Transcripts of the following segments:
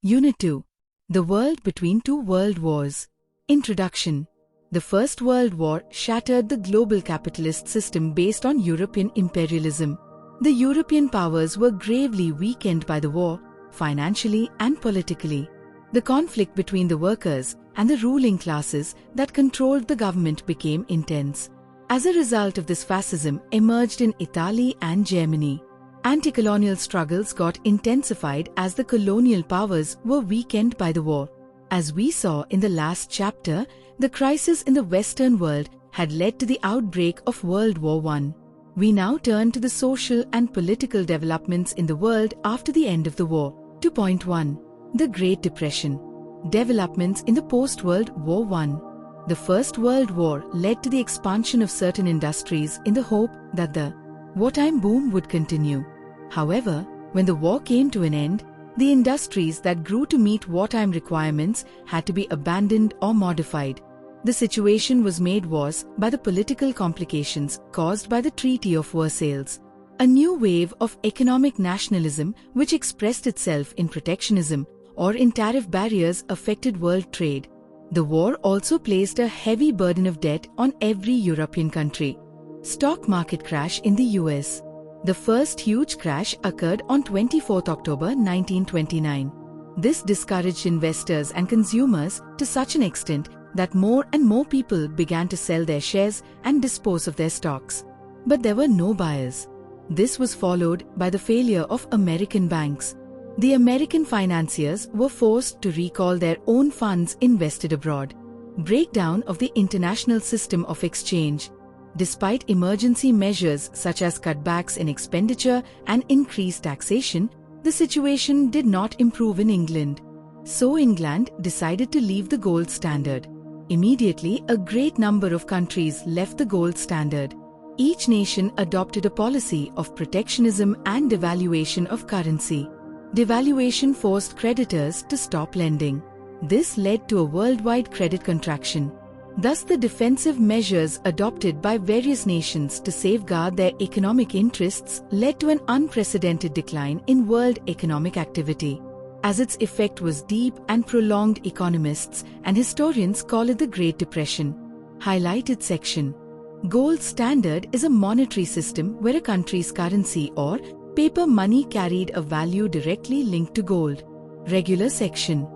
Unit 2. The World Between Two World Wars. Introduction. The First World War shattered the global capitalist system based on European imperialism. The European powers were gravely weakened by the war, financially and politically. The conflict between the workers and the ruling classes that controlled the government became intense. As a result of this, fascism emerged in Italy and Germany. Anti-colonial struggles got intensified as the colonial powers were weakened by the war. As we saw in the last chapter, the crisis in the Western world had led to the outbreak of World War I. We now turn to the social and political developments in the world after the end of the war. 2.1. The Great Depression. Developments in the post-World War I. The First World War led to the expansion of certain industries in the hope that the wartime boom would continue. However, when the war came to an end, the industries that grew to meet wartime requirements had to be abandoned or modified. The situation was made worse by the political complications caused by the Treaty of Versailles. A new wave of economic nationalism, which expressed itself in protectionism or in tariff barriers, affected world trade. The war also placed a heavy burden of debt on every European country. Stock market crash in the US. The first huge crash occurred on 24 October 1929. This discouraged investors and consumers to such an extent that more and more people began to sell their shares and dispose of their stocks. But there were no buyers. This was followed by the failure of American banks. The American financiers were forced to recall their own funds invested abroad. Breakdown of the international system of exchange. Despite emergency measures such as cutbacks in expenditure and increased taxation, the situation did not improve in England. So England decided to leave the gold standard. Immediately, a great number of countries left the gold standard. Each nation adopted a policy of protectionism and devaluation of currency. Devaluation forced creditors to stop lending. This led to a worldwide credit contraction. Thus, the defensive measures adopted by various nations to safeguard their economic interests led to an unprecedented decline in world economic activity. As its effect was deep and prolonged, economists and historians call it the Great Depression. Highlighted section. Gold standard is a monetary system where a country's currency or paper money carried a value directly linked to gold. Regular section.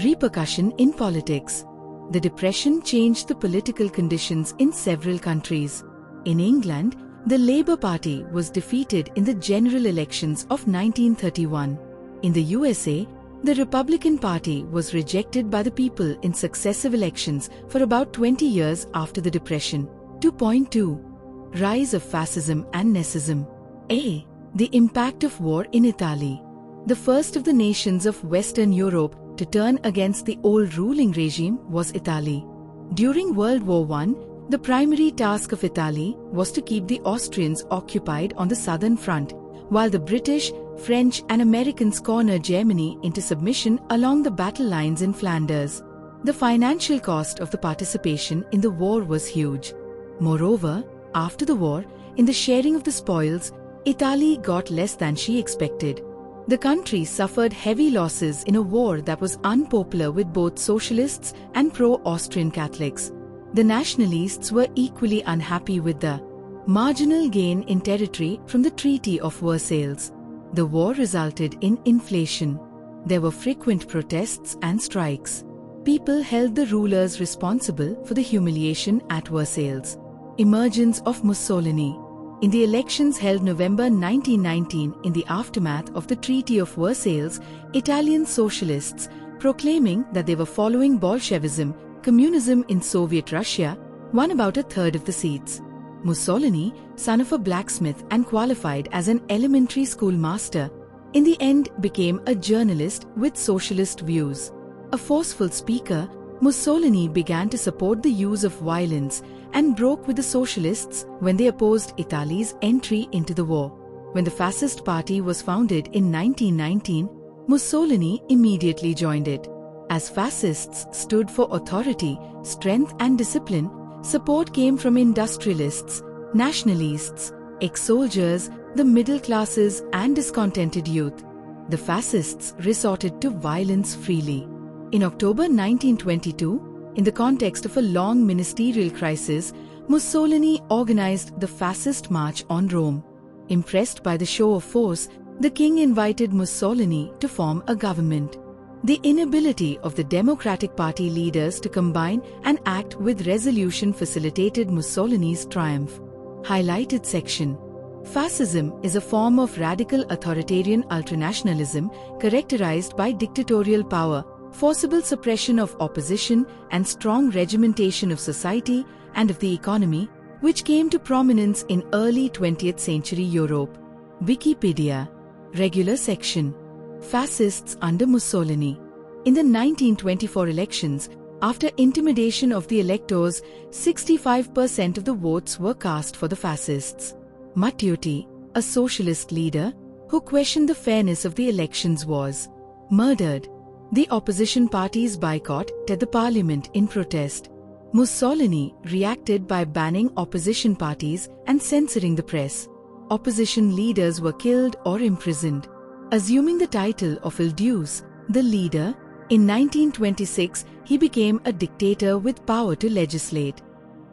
Repercussion in politics. The Depression changed the political conditions in several countries. In England, the Labour Party was defeated in the general elections of 1931. In the USA, the Republican Party was rejected by the people in successive elections for about 20 years after the Depression. 2.2. Rise of Fascism and Nazism. A. The impact of war in Italy. The first of the nations of Western Europe to turn against the old ruling regime was Italy. During World War I, the primary task of Italy was to keep the Austrians occupied on the southern front, while the British, French and Americans cornered Germany into submission along the battle lines in Flanders. The financial cost of the participation in the war was huge. Moreover, after the war, in the sharing of the spoils, Italy got less than she expected. The country suffered heavy losses in a war that was unpopular with both socialists and pro-Austrian Catholics. The nationalists were equally unhappy with the marginal gain in territory from the Treaty of Versailles. The war resulted in inflation. There were frequent protests and strikes. People held the rulers responsible for the humiliation at Versailles. Emergence of Mussolini. In the elections held November 1919 in the aftermath of the Treaty of Versailles, Italian socialists, proclaiming that they were following Bolshevism, communism in Soviet Russia, won about a third of the seats. Mussolini, son of a blacksmith and qualified as an elementary school master, in the end became a journalist with socialist views. A forceful speaker, Mussolini began to support the use of violence and broke with the socialists when they opposed Italy's entry into the war. When the Fascist Party was founded in 1919, Mussolini immediately joined it. As fascists stood for authority, strength and discipline, support came from industrialists, nationalists, ex-soldiers, the middle classes and discontented youth. The fascists resorted to violence freely. In October 1922, in the context of a long ministerial crisis, Mussolini organized the Fascist March on Rome. Impressed by the show of force, the king invited Mussolini to form a government. The inability of the Democratic Party leaders to combine and act with resolution facilitated Mussolini's triumph. Highlighted section. Fascism is a form of radical authoritarian ultranationalism characterized by dictatorial power, forcible suppression of opposition, and strong regimentation of society and of the economy, which came to prominence in early 20th century Europe. Wikipedia. Regular section. Fascists under Mussolini. In the 1924 elections, after intimidation of the electors, 65% of the votes were cast for the fascists. Matteotti, a socialist leader, who questioned the fairness of the elections, was murdered. The opposition parties boycotted the parliament in protest. Mussolini reacted by banning opposition parties and censoring the press. Opposition leaders were killed or imprisoned. Assuming the title of Il Duce, the leader, in 1926 he became a dictator with power to legislate.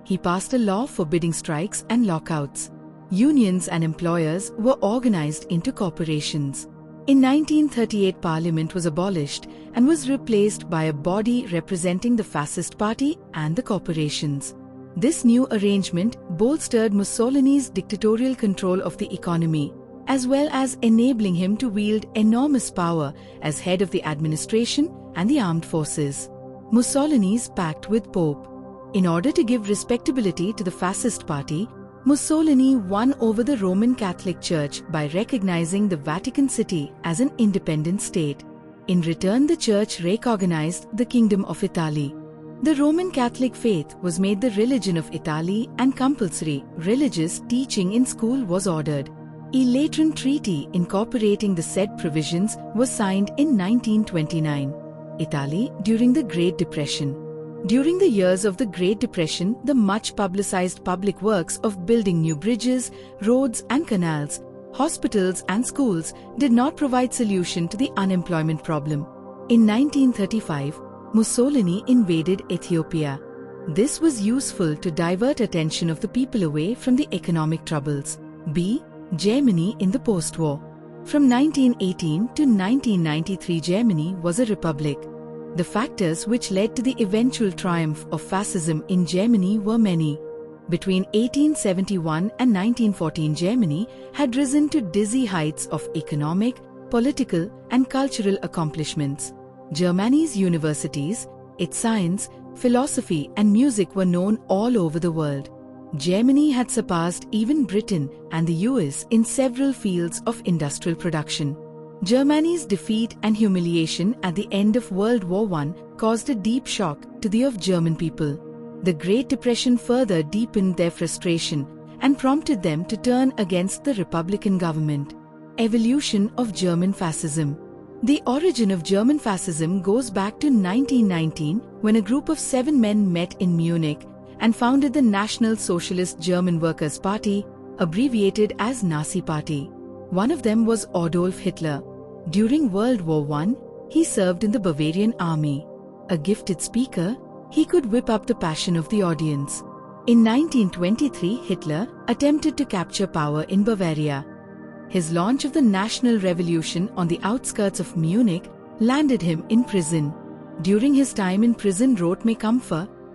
He passed a law forbidding strikes and lockouts. Unions and employers were organized into corporations. In 1938 Parliament was abolished and was replaced by a body representing the Fascist Party and the corporations. This new arrangement bolstered Mussolini's dictatorial control of the economy, as well as enabling him to wield enormous power as head of the administration and the armed forces. Mussolini's pact with Pope. In order to give respectability to the Fascist Party, Mussolini won over the Roman Catholic Church by recognizing the Vatican City as an independent state. In return, the Church recognized the Kingdom of Italy. The Roman Catholic faith was made the religion of Italy and compulsory religious teaching in school was ordered. A Lateran Treaty incorporating the said provisions was signed in 1929. Italy during the Great Depression. During the years of the Great Depression, the much-publicized public works of building new bridges, roads and canals, hospitals and schools did not provide solution to the unemployment problem. In 1935, Mussolini invaded Ethiopia. This was useful to divert attention of the people away from the economic troubles. Germany in the post-war. From 1918 to 1993, Germany was a republic. The factors which led to the eventual triumph of fascism in Germany were many. Between 1871 and 1914, Germany had risen to dizzy heights of economic, political, and cultural accomplishments. Germany's universities, its science, philosophy, and music were known all over the world. Germany had surpassed even Britain and the US in several fields of industrial production. Germany's defeat and humiliation at the end of World War I caused a deep shock to the German people. The Great Depression further deepened their frustration and prompted them to turn against the Republican government. Evolution of German fascism. The origin of German fascism goes back to 1919 when a group of 7 men met in Munich and founded the National Socialist German Workers' Party, abbreviated as Nazi Party. One of them was Adolf Hitler. During World War I, he served in the Bavarian army. A gifted speaker, he could whip up the passion of the audience. In 1923, Hitler attempted to capture power in Bavaria. His launch of the National Revolution on the outskirts of Munich landed him in prison. During his time in prison, wrote Mein Kampf,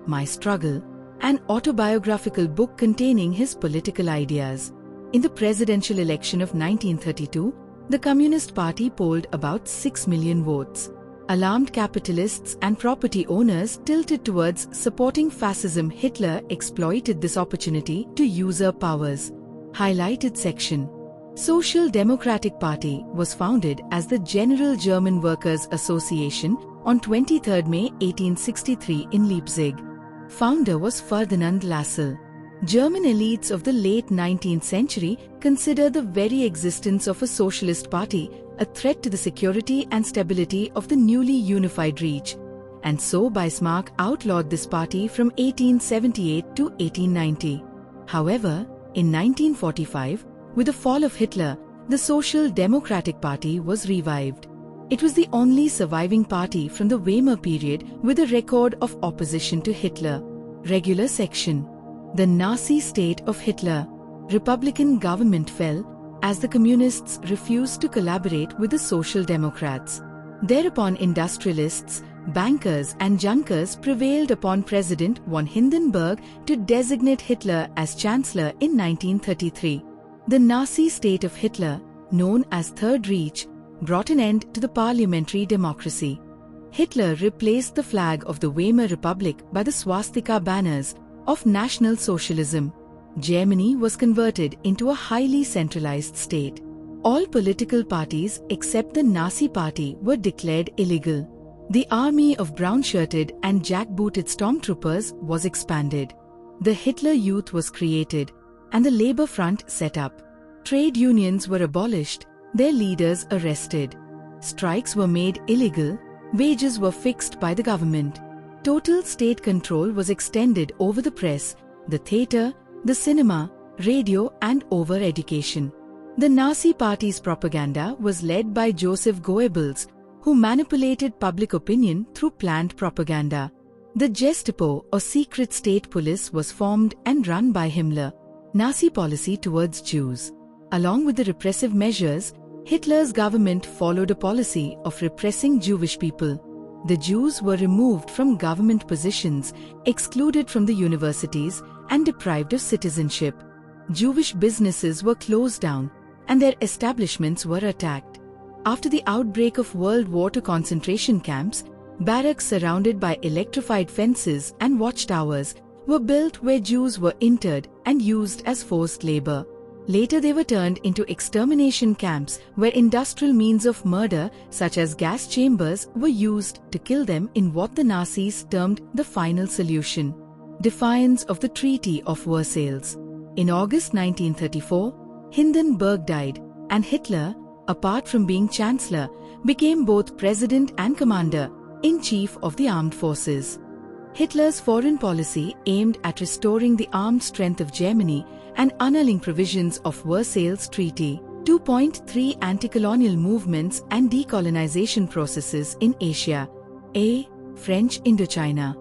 My Struggle, an autobiographical book containing his political ideas. In the presidential election of 1932, the Communist Party polled about 6 million votes. Alarmed capitalists and property owners tilted towards supporting fascism. Hitler exploited this opportunity to usurp powers. Highlighted section. Social Democratic Party was founded as the General German Workers' Association on 23 May 1863 in Leipzig. Founder was Ferdinand Lassalle. German elites of the late 19th century considered the very existence of a socialist party a threat to the security and stability of the newly unified Reich, and so Bismarck outlawed this party from 1878 to 1890. However, in 1945, with the fall of Hitler, the Social Democratic Party was revived. It was the only surviving party from the Weimar period with a record of opposition to Hitler. Regular section. The Nazi state of Hitler. Republican government fell as the communists refused to collaborate with the Social Democrats. Thereupon industrialists, bankers and junkers prevailed upon President von Hindenburg to designate Hitler as Chancellor in 1933. The Nazi state of Hitler, known as Third Reich, brought an end to the parliamentary democracy. Hitler replaced the flag of the Weimar Republic by the swastika banners of National Socialism. Germany was converted into a highly centralized state. All political parties except the Nazi Party were declared illegal. The army of brown-shirted and jack-booted stormtroopers was expanded. The Hitler Youth was created, and the Labour Front set up. Trade unions were abolished, their leaders arrested. Strikes were made illegal, wages were fixed by the government. Total state control was extended over the press, the theatre, the cinema, radio and over education. The Nazi Party's propaganda was led by Joseph Goebbels, who manipulated public opinion through planned propaganda. The Gestapo or secret state police was formed and run by Himmler. Nazi policy towards Jews. Along with the repressive measures, Hitler's government followed a policy of repressing Jewish people. The Jews were removed from government positions, excluded from the universities, and deprived of citizenship. Jewish businesses were closed down, and their establishments were attacked. After the outbreak of World War II concentration camps, barracks surrounded by electrified fences and watchtowers were built where Jews were interred and used as forced labor. Later they were turned into extermination camps where industrial means of murder such as gas chambers were used to kill them in what the Nazis termed the final solution. Defiance of the Treaty of Versailles. In August 1934, Hindenburg died, and Hitler, apart from being Chancellor, became both President and Commander-in-Chief of the armed forces. Hitler's foreign policy aimed at restoring the armed strength of Germany and annulling provisions of Versailles Treaty. 2.3 Anti-Colonial Movements and Decolonization Processes in Asia. A. French Indochina.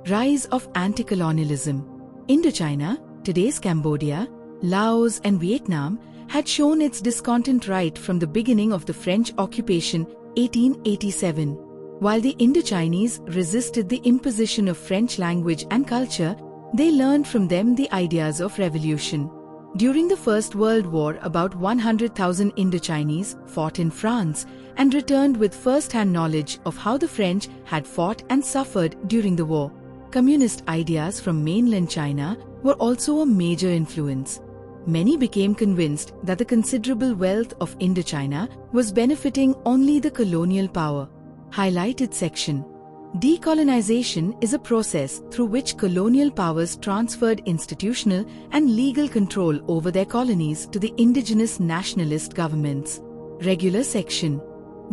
Rise of anti-colonialism. Indochina, today's Cambodia, Laos and Vietnam, had shown its discontent right from the beginning of the French occupation 1887. While the Indochinese resisted the imposition of French language and culture, they learned from them the ideas of revolution. During the First World War, about 100,000 Indochinese fought in France and returned with first-hand knowledge of how the French had fought and suffered during the war. Communist ideas from mainland China were also a major influence. Many became convinced that the considerable wealth of Indochina was benefiting only the colonial power. Highlighted section. Decolonization is a process through which colonial powers transferred institutional and legal control over their colonies to the indigenous nationalist governments. Regular section.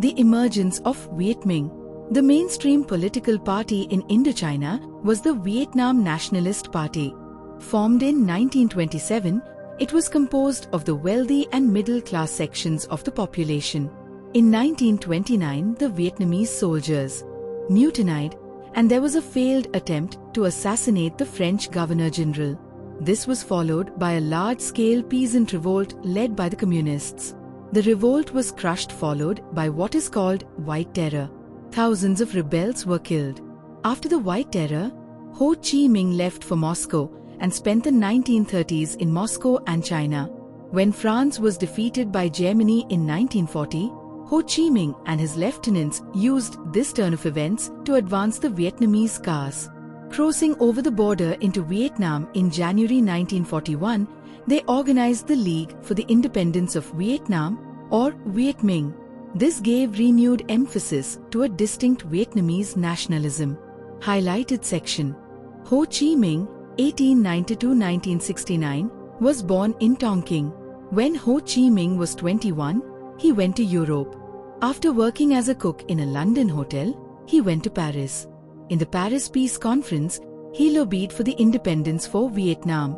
The emergence of Viet Minh. The mainstream political party in Indochina was the Vietnam Nationalist Party. Formed in 1927, it was composed of the wealthy and middle-class sections of the population. In 1929, the Vietnamese soldiers mutinied, and there was a failed attempt to assassinate the French Governor-General. This was followed by a large-scale peasant revolt led by the communists. The revolt was crushed, followed by what is called White Terror. Thousands of rebels were killed. After the White Terror, Ho Chi Minh left for Moscow and spent the 1930s in Moscow and China. When France was defeated by Germany in 1940, Ho Chi Minh and his lieutenants used this turn of events to advance the Vietnamese cause. Crossing over the border into Vietnam in January 1941, they organized the League for the Independence of Vietnam, or Viet Minh. This gave renewed emphasis to a distinct Vietnamese nationalism. Highlighted section. Ho Chi Minh, 1892-1969, was born in Tonkin. When Ho Chi Minh was 21, he went to Europe. After working as a cook in a London hotel, he went to Paris. In the Paris Peace Conference, he lobbied for the independence for Vietnam.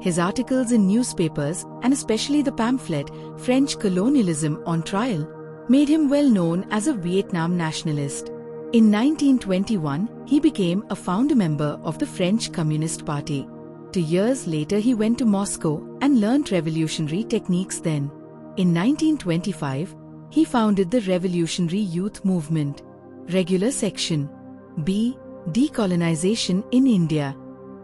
His articles in newspapers, and especially the pamphlet French Colonialism on Trial, made him well known as a Vietnam nationalist. In 1921, he became a founder member of the French Communist Party. 2 years later, he went to Moscow and learnt revolutionary techniques then. In 1925, he founded the Revolutionary Youth Movement. Regular Section B. Decolonization in India.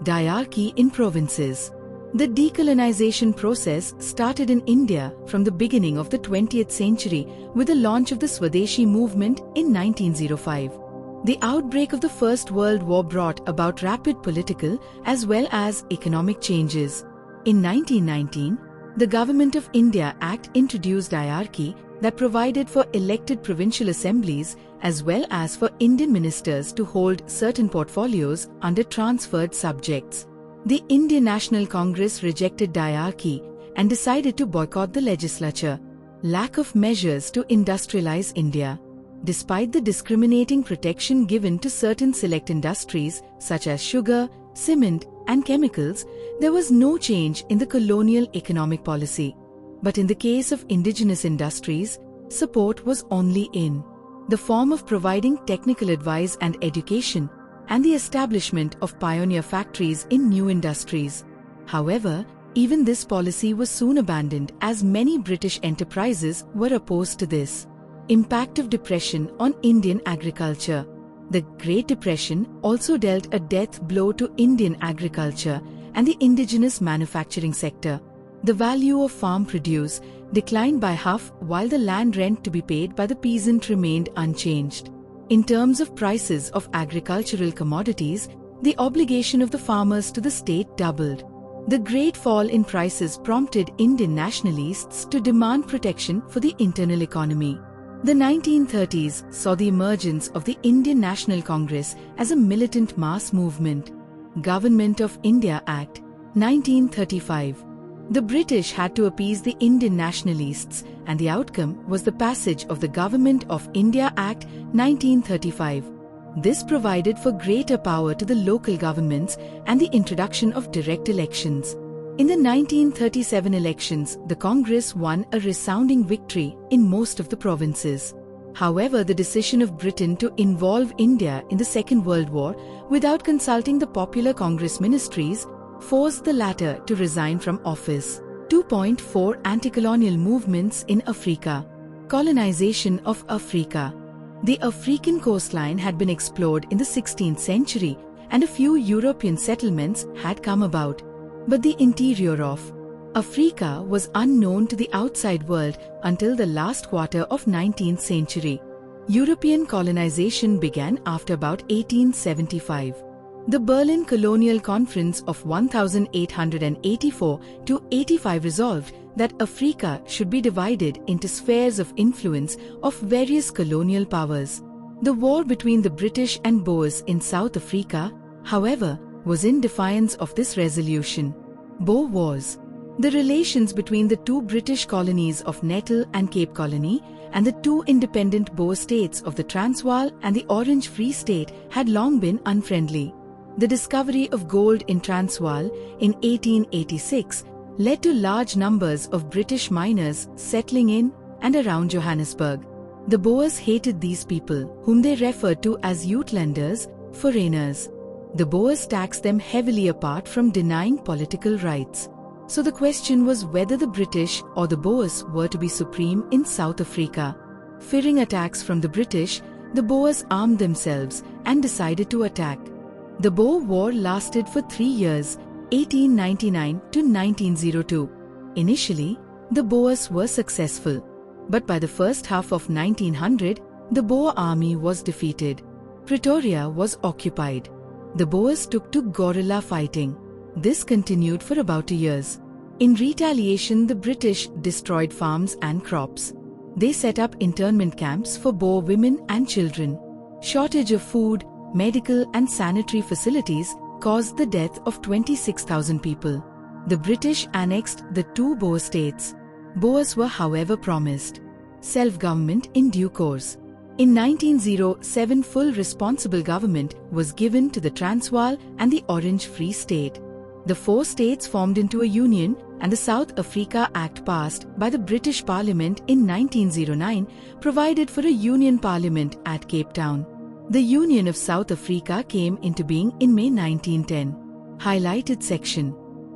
Diarchy in provinces. The decolonization process started in India from the beginning of the 20th century with the launch of the Swadeshi movement in 1905. The outbreak of the First World War brought about rapid political as well as economic changes. In 1919, the Government of India Act introduced diarchy that provided for elected provincial assemblies as well as for Indian ministers to hold certain portfolios under transferred subjects. The Indian National Congress rejected diarchy and decided to boycott the legislature. Lack of measures to industrialize India. Despite the discriminating protection given to certain select industries such as sugar, cement, and chemicals, there was no change in the colonial economic policy. But in the case of indigenous industries, support was only in the form of providing technical advice and education, and the establishment of pioneer factories in new industries. However, even this policy was soon abandoned as many British enterprises were opposed to this. Impact of depression on Indian agriculture. The Great Depression also dealt a death blow to Indian agriculture and the indigenous manufacturing sector. The value of farm produce declined by half while the land rent to be paid by the peasant remained unchanged. In terms of prices of agricultural commodities, the obligation of the farmers to the state doubled. The great fall in prices prompted Indian nationalists to demand protection for the internal economy. The 1930s saw the emergence of the Indian National Congress as a militant mass movement. Government of India Act, 1935. The British had to appease the Indian nationalists, and the outcome was the passage of the Government of India Act, 1935. This provided for greater power to the local governments and the introduction of direct elections. In the 1937 elections, the Congress won a resounding victory in most of the provinces. However, the decision of Britain to involve India in the Second World War without consulting the popular Congress ministries forced the latter to resign from office. 2.4 Anti-Colonial Movements in Africa. Colonization of Africa. The African coastline had been explored in the 16th century and a few European settlements had come about. But the interior of Africa was unknown to the outside world until the last quarter of 19th century. European colonization began after about 1875. The Berlin Colonial Conference of 1884-85 resolved that Africa should be divided into spheres of influence of various colonial powers. The war between the British and Boers in South Africa, however, was in defiance of this resolution. Boer Wars. The relations between the two British colonies of Natal and Cape Colony and the two independent Boer states of the Transvaal and the Orange Free State had long been unfriendly. The discovery of gold in Transvaal in 1886 led to large numbers of British miners settling in and around Johannesburg. The Boers hated these people, whom they referred to as Uitlanders, foreigners. The Boers taxed them heavily apart from denying political rights. So the question was whether the British or the Boers were to be supreme in South Africa. Fearing attacks from the British, the Boers armed themselves and decided to attack. The Boer War lasted for 3 years, 1899 to 1902. Initially, the Boers were successful. But by the first half of 1900, the Boer army was defeated. Pretoria was occupied. The Boers took to guerrilla fighting. This continued for about 2 years. In retaliation, the British destroyed farms and crops. They set up internment camps for Boer women and children. Shortage of food, medical and sanitary facilities caused the death of 26,000 people. The British annexed the two Boer states. Boers were however promised self-government in due course. In 1907, full responsible government was given to the Transvaal and the Orange Free State. The four states formed into a union, and the South Africa Act passed by the British Parliament in 1909 provided for a union parliament at Cape Town. The Union of South Africa came into being in May 1910. Highlighted section.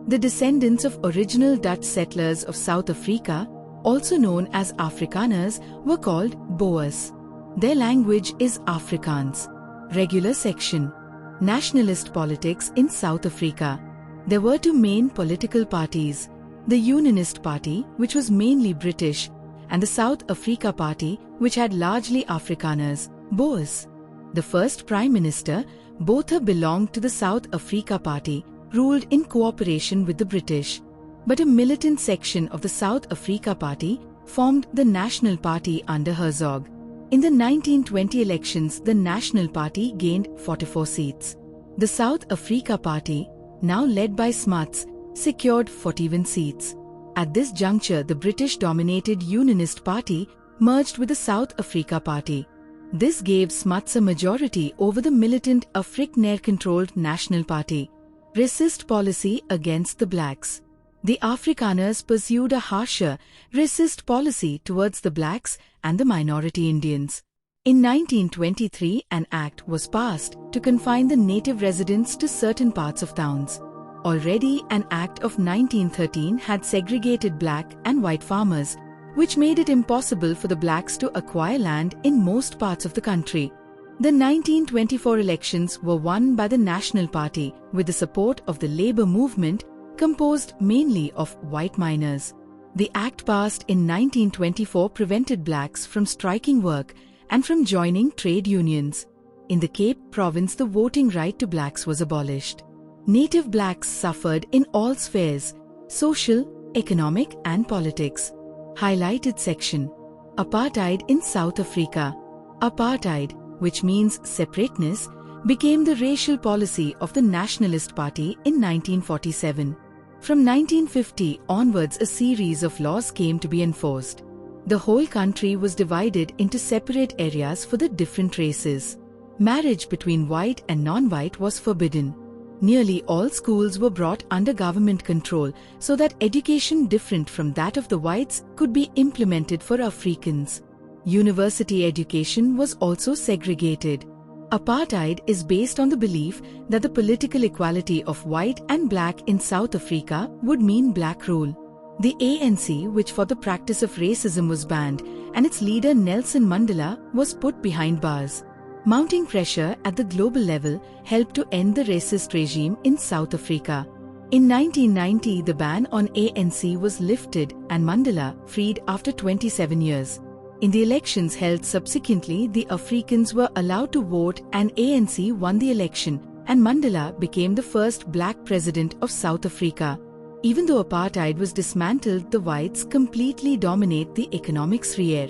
The descendants of original Dutch settlers of South Africa, also known as Afrikaners, were called Boers. Their language is Afrikaans. Regular section. Nationalist politics in South Africa. There were two main political parties, the Unionist Party, which was mainly British, and the South Africa Party, which had largely Afrikaners, Boers. The first Prime Minister, Botha, belonged to the South Africa Party, ruled in cooperation with the British. But a militant section of the South Africa Party formed the National Party under Herzog. In the 1920 elections, the National Party gained 44 seats. The South Africa Party, now led by Smuts, secured 41 seats. At this juncture, the British-dominated Unionist Party merged with the South Africa Party. This gave Smuts a majority over the militant Afrikaner-controlled National Party. Racist policy against the blacks. The Afrikaners pursued a harsher, racist policy towards the blacks and the minority Indians. In 1923, an act was passed to confine the native residents to certain parts of towns. Already, an act of 1913 had segregated black and white farmers, which made it impossible for the blacks to acquire land in most parts of the country. The 1924 elections were won by the National Party with the support of the labor movement, composed mainly of white miners. The act passed in 1924 prevented blacks from striking work and from joining trade unions. In the Cape Province, the voting right to blacks was abolished. Native blacks suffered in all spheres: social, economic and politics. Highlighted section. Apartheid in South Africa. Apartheid, which means separateness, became the racial policy of the Nationalist Party in 1947. From 1950 onwards, a series of laws came to be enforced. The whole country was divided into separate areas for the different races. Marriage between white and non-white was forbidden. Nearly all schools were brought under government control so that education different from that of the whites could be implemented for Africans. University education was also segregated. Apartheid is based on the belief that the political equality of white and black in South Africa would mean black rule. The ANC, which for the practice of racism was banned, and its leader Nelson Mandela was put behind bars. Mounting pressure at the global level helped to end the racist regime in South Africa. In 1990, the ban on ANC was lifted and Mandela freed after 27 years. In the elections held subsequently, the Africans were allowed to vote and ANC won the election, and Mandela became the first black president of South Africa. Even though apartheid was dismantled, the whites completely dominate the economic sphere.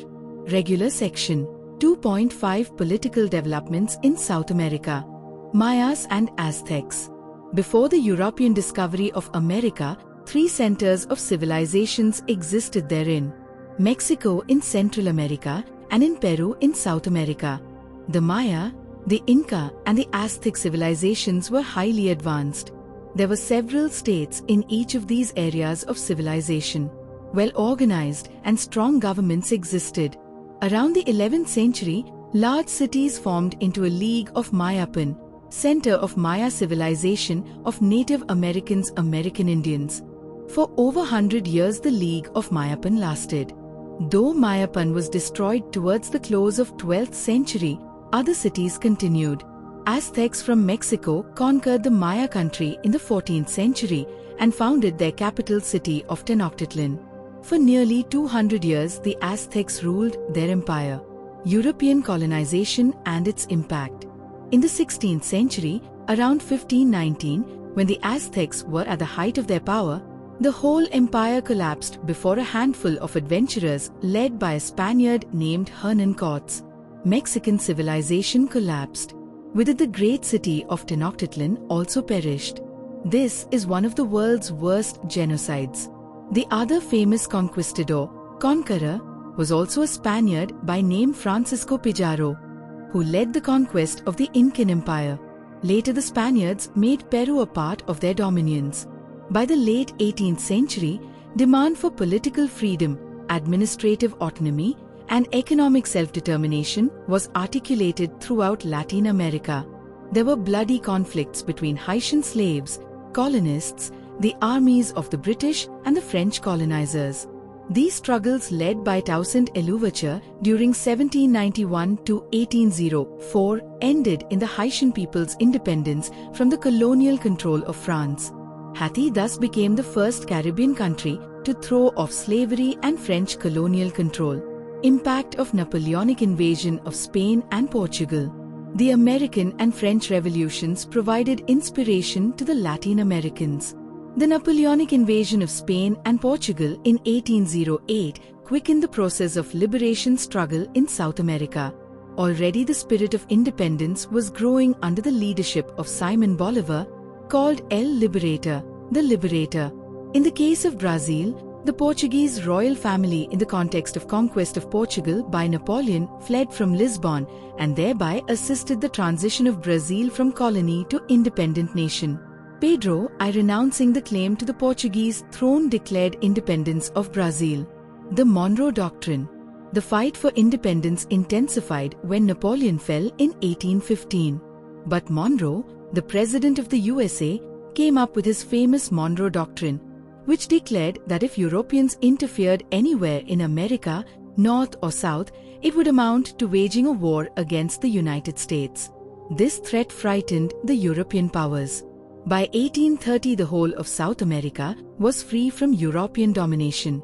Regular section. 2.5 Political developments in South America. Mayas and Aztecs. Before the European discovery of America, three centers of civilizations existed therein: Mexico in Central America and in Peru in South America. The Maya, the Inca and the Aztec civilizations were highly advanced. There were several states in each of these areas of civilization. Well-organized and strong governments existed. Around the 11th century, large cities formed into a League of Mayapan, center of Maya civilization of Native Americans, American Indians. For over 100 years the League of Mayapan lasted. Though Mayapan was destroyed towards the close of 12th century, other cities continued. Aztecs from Mexico conquered the Maya country in the 14th century and founded their capital city of Tenochtitlan. For nearly 200 years the Aztecs ruled their empire. European colonization and its impact. In the 16th century, around 1519, when the Aztecs were at the height of their power, the whole empire collapsed before a handful of adventurers led by a Spaniard named Hernan Cortes. Mexican civilization collapsed. With it, the great city of Tenochtitlan also perished. This is one of the world's worst genocides. The other famous conqueror, was also a Spaniard by name Francisco Pizarro, who led the conquest of the Incan Empire. Later the Spaniards made Peru a part of their dominions. By the late 18th century, demand for political freedom, administrative autonomy, and economic self-determination was articulated throughout Latin America. There were bloody conflicts between Haitian slaves, colonists, the armies of the British and the French colonizers. These struggles, led by Toussaint Louverture during 1791 to 1804, ended in the Haitian people's independence from the colonial control of France. Haiti thus became the first Caribbean country to throw off slavery and French colonial control. Impact of Napoleonic invasion of Spain and Portugal. The American and French revolutions provided inspiration to the Latin Americans. The Napoleonic invasion of Spain and Portugal in 1808 quickened the process of liberation struggle in South America. Already the spirit of independence was growing under the leadership of Simon Bolivar, called El Liberator, the Liberator. In the case of Brazil, the Portuguese royal family, in the context of conquest of Portugal by Napoleon, fled from Lisbon and thereby assisted the transition of Brazil from colony to independent nation. Pedro I, renouncing the claim to the Portuguese throne, declared independence of Brazil. The Monroe Doctrine. The fight for independence intensified when Napoleon fell in 1815. But Monroe, the President of the USA, came up with his famous Monroe Doctrine, which declared that if Europeans interfered anywhere in America, North or South, it would amount to waging a war against the United States. This threat frightened the European powers. By 1830, the whole of South America was free from European domination.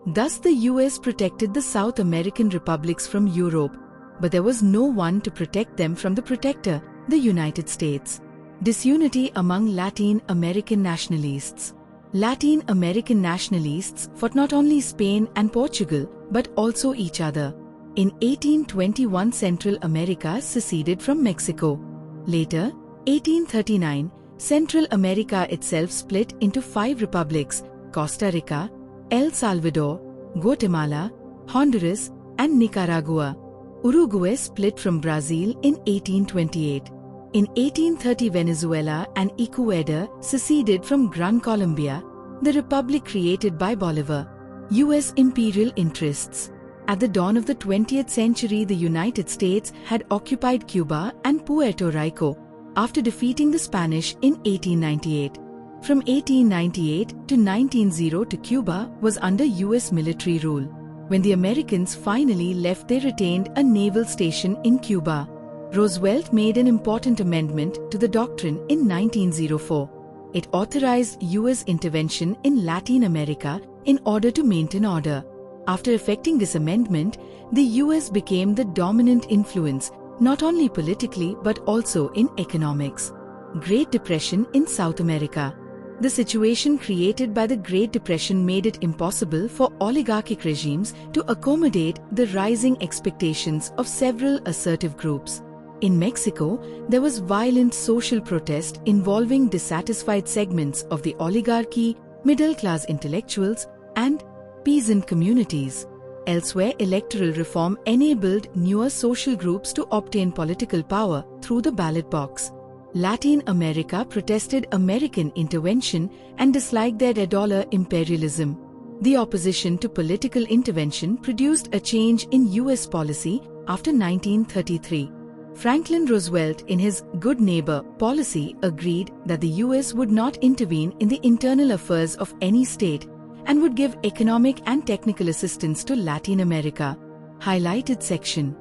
Thus the US protected the South American republics from Europe, but there was no one to protect them from the protector, the United States. Disunity among Latin American nationalists. Latin American nationalists fought not only Spain and Portugal, but also each other. In 1821, Central America seceded from Mexico. Later, 1839, Central America itself split into 5 republics: Costa Rica, El Salvador, Guatemala, Honduras, and Nicaragua. Uruguay split from Brazil in 1828. In 1830, Venezuela and Ecuador seceded from Gran Colombia, the republic created by Bolivar. U.S. imperial interests. At the dawn of the 20th century, the United States had occupied Cuba and Puerto Rico after defeating the Spanish in 1898. From 1898 to 1902, Cuba was under U.S. military rule. When the Americans finally left, they retained a naval station in Cuba. Roosevelt made an important amendment to the doctrine in 1904. It authorized U.S. intervention in Latin America in order to maintain order. After effecting this amendment, the U.S. became the dominant influence, not only politically but also in economics. Great Depression in South America. The situation created by the Great Depression made it impossible for oligarchic regimes to accommodate the rising expectations of several assertive groups. In Mexico, there was violent social protest involving dissatisfied segments of the oligarchy, middle-class intellectuals, and peasant communities. Elsewhere, electoral reform enabled newer social groups to obtain political power through the ballot box. Latin America protested American intervention and disliked their dollar imperialism. The opposition to political intervention produced a change in U.S. policy after 1933. Franklin Roosevelt, in his Good Neighbor policy, agreed that the U.S. would not intervene in the internal affairs of any state and would give economic and technical assistance to Latin America. Highlighted section.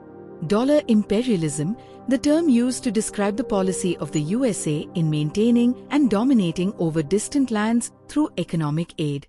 Dollar imperialism, the term used to describe the policy of the USA in maintaining and dominating over distant lands through economic aid.